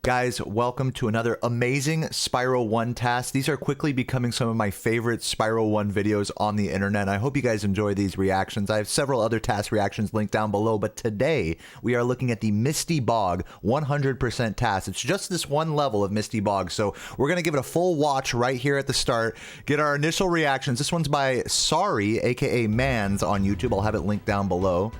Guys, welcome to another amazing Spyro 1 task. These are quickly becoming some of my favorite Spyro 1 videos on the internet. I hope you guys enjoy these reactions. I have several other task reactions linked down below, but today we are looking at the Misty Bog 100% task. It's just this one level of Misty Bog, so we're going to give it a full watch right here at the start, get our initial reactions. This one's by Sorry, aka Mans on YouTube. I'll have it linked down below.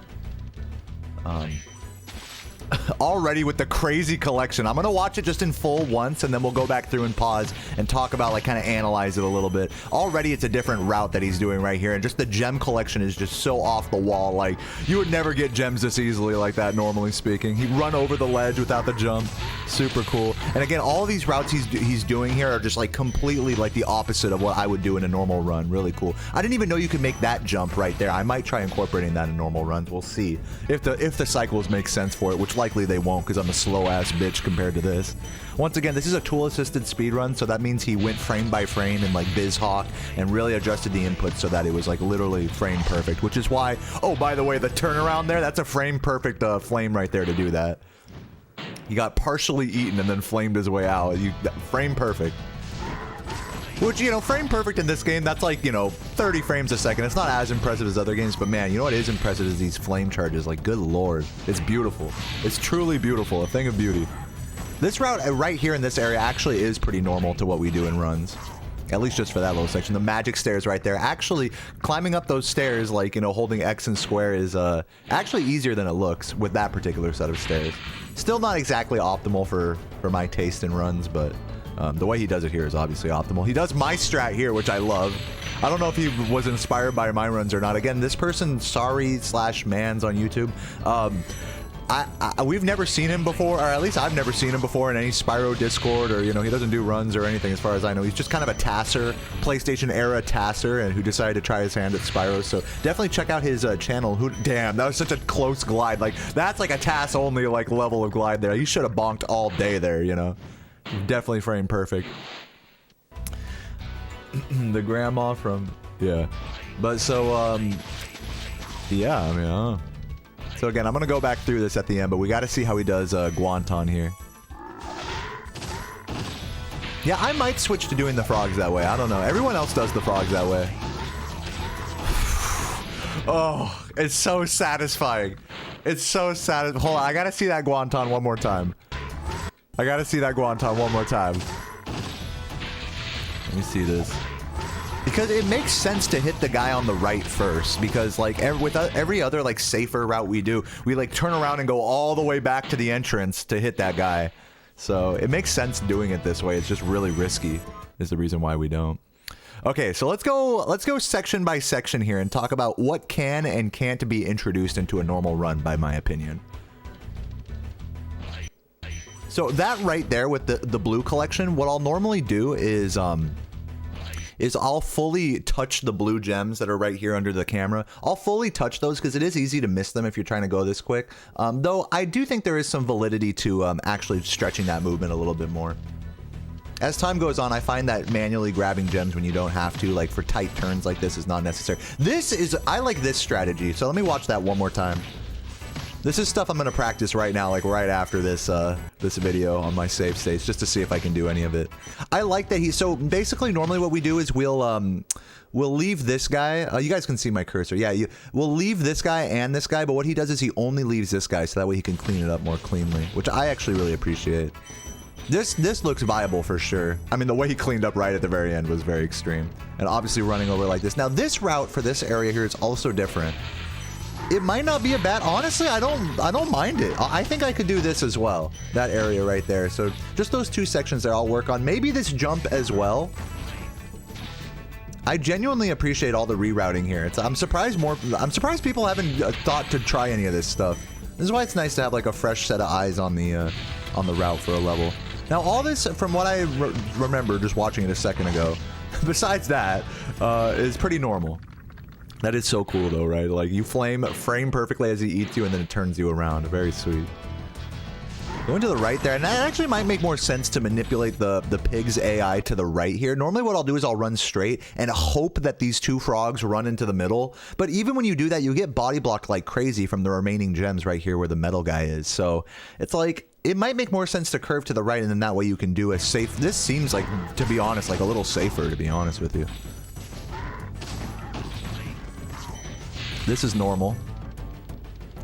Already with the crazy collection. I'm gonna watch it just in full once, and then we'll go back through and pause and talk about, like, kind of analyze it a little bit. Already it's a different route that he's doing right here, and just the gem collection is just so off the wall. Like, you would never get gems this easily like that, normally speaking. He'd run over the ledge without the jump. Super cool. And again, all of these routes he's doing here are just like completely like the opposite of what I would do in a normal run. Really cool. I didn't even know you could make that jump right there. I might try incorporating that in normal runs. We'll see if the cycles make sense for it, which likely they won't, because I'm a slow-ass bitch compared to this. Once again, this is a tool-assisted speedrun, so that means he went frame by frame in, like, BizHawk and really adjusted the input so that it was, like, literally frame perfect, which is why... Oh, by the way, the turnaround there, that's a frame perfect flame right there to do that. He got partially eaten and then flamed his way out. Frame perfect. Which, you know, frame perfect in this game, that's like, you know, 30 frames a second. It's not as impressive as other games, but man, you know what is impressive is these flame charges. Like, good lord. It's beautiful. It's truly beautiful. A thing of beauty. This route right here in this area actually is pretty normal to what we do in runs. At least just for that little section. The magic stairs right there. Actually, climbing up those stairs, like, you know, holding X and square is actually easier than it looks with that particular set of stairs. Still not exactly optimal for my taste in runs, but... the way he does it here is obviously optimal. He does my strat here, which I love. I don't know if he was inspired by my runs or not. Again, this person, Sorry/Mans on YouTube, we've never seen him before, or at least I've never seen him before in any Spyro Discord, or, you know, he doesn't do runs or anything as far as I know. He's just kind of a tasser, PlayStation era tasser, and who decided to try his hand at Spyro. So definitely check out his channel. Damn, that was such a close glide. Like, that's like a task only, like, level of glide there. You should have bonked all day there, you know. Definitely frame perfect. The grandma from... Yeah. But so, yeah, I mean, So again, I'm gonna go back through this at the end, but we gotta see how he does Guanton here. Yeah, I might switch to doing the frogs that way. I don't know. Everyone else does the frogs that way. Oh, it's so satisfying. It's so satisfying. Hold on, I gotta see that Guanton one more time. I gotta see that Guanton one more time. Let me see this. Because it makes sense to hit the guy on the right first. Because, like, with every other, like, safer route we do, we, like, turn around and go all the way back to the entrance to hit that guy. So, it makes sense doing it this way. It's just really risky, is the reason why we don't. Okay, so let's go section by section here and talk about what can and can't be introduced into a normal run, by my opinion. So that right there with the blue collection, what I'll normally do is I'll fully touch the blue gems that are right here under the camera. I'll fully touch those because it is easy to miss them if you're trying to go this quick. Though I do think there is some validity to actually stretching that movement a little bit more. As time goes on, I find that manually grabbing gems when you don't have to, like for tight turns like this, is not necessary. I like this strategy, so let me watch that one more time. This is stuff I'm gonna practice right now, like right after this this video on my save states, just to see if I can do any of it. I like that so basically normally what we do is we'll leave this guy. You guys can see my cursor. Yeah, we'll leave this guy and this guy, but what he does is he only leaves this guy, so that way he can clean it up more cleanly, which I actually really appreciate. This looks viable for sure. I mean, the way he cleaned up right at the very end was very extreme, and obviously running over like this. Now this route for this area here is also different. It might not be a bad, honestly, I don't mind it. I think I could do this as well. That area right there. So just those two sections there I'll work on. Maybe this jump as well. I genuinely appreciate all the rerouting here. I'm surprised people haven't thought to try any of this stuff. This is why it's nice to have like a fresh set of eyes on the route for a level. Now all this, from what I remember just watching it a second ago, besides that, is pretty normal. That is so cool though, right? Like, you frame perfectly as he eats you and then it turns you around. Very sweet. Going to the right there, and that actually might make more sense to manipulate the pig's AI to the right here. Normally what I'll do is I'll run straight and hope that these two frogs run into the middle. But even when you do that, you get body blocked like crazy from the remaining gems right here where the metal guy is. So it's like, it might make more sense to curve to the right, and then that way you can do a safe... This seems like, to be honest, like a little safer, to be honest with you. This is normal.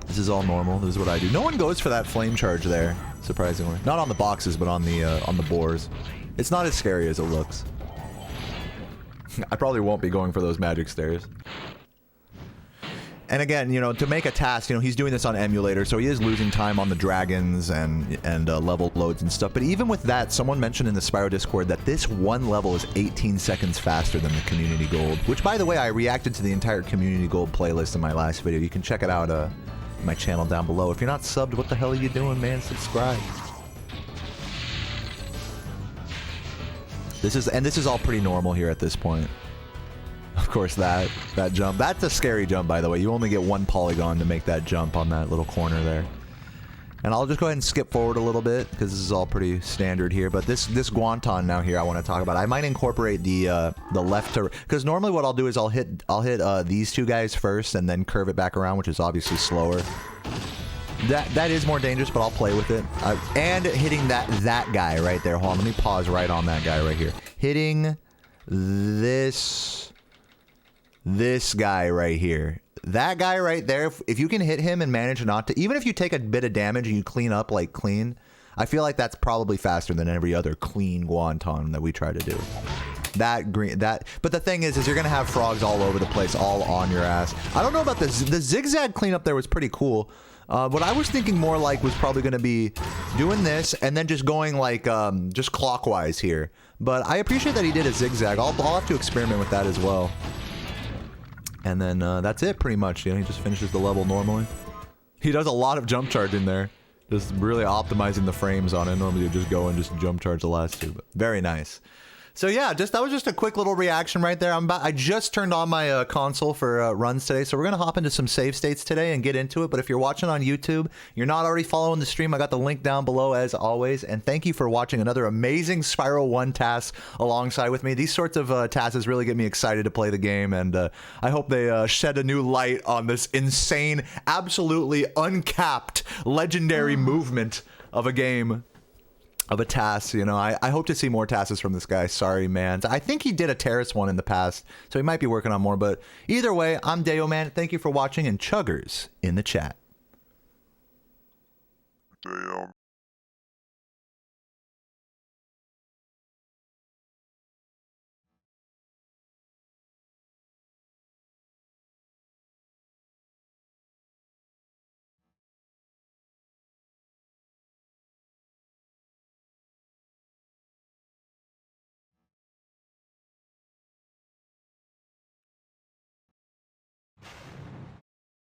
This is all normal. This is what I do. No one goes for that flame charge there, surprisingly. Not on the boxes, but on the boars. It's not as scary as it looks. I probably won't be going for those magic stairs. And again, you know, to make a task, you know, he's doing this on emulator, so he is losing time on the dragons and level loads and stuff. But even with that, someone mentioned in the Spyro Discord that this one level is 18 seconds faster than the Community Gold. Which, by the way, I reacted to the entire Community Gold playlist in my last video. You can check it out my channel down below. If you're not subbed, what the hell are you doing, man? Subscribe. This is all pretty normal here at this point. Of course, that jump. That's a scary jump, by the way. You only get one polygon to make that jump on that little corner there. And I'll just go ahead and skip forward a little bit because this is all pretty standard here. But this Guanton now here I want to talk about. I might incorporate the left to, because normally what I'll do is I'll hit these two guys first and then curve it back around, which is obviously slower. That is more dangerous, but I'll play with it. And hitting that guy right there. Hold on, let me pause right on that guy right here. Hitting this guy right here. That guy right there, if you can hit him and manage not to, even if you take a bit of damage and you clean up like clean, I feel like that's probably faster than every other clean Guanton that we try to do. But the thing is you're gonna have frogs all over the place, all on your ass. I don't know about the zigzag cleanup there was pretty cool. What I was thinking more like was probably gonna be doing this and then just going like just clockwise here. But I appreciate that he did a zigzag. I'll have to experiment with that as well. And then that's it pretty much. You know, he just finishes the level normally. He does a lot of jump charge in there. Just really optimizing the frames on it. Normally you just go and just jump charge the last two, but very nice. So yeah, that was just a quick little reaction right there. I just turned on my console for runs today, so we're gonna hop into some save states today and get into it. But if you're watching on YouTube, you're not already following the stream, I got the link down below as always. And thank you for watching another amazing Spyro 1 TAS alongside with me. These sorts of TASs really get me excited to play the game, and I hope they shed a new light on this insane, absolutely uncapped, legendary movement of a game. Of a TAS, you know, I hope to see more TASs from this guy. Sorry, man. I think he did a terrace one in the past, so he might be working on more. But either way, I'm Dayoman. Thank you for watching, and chuggers in the chat.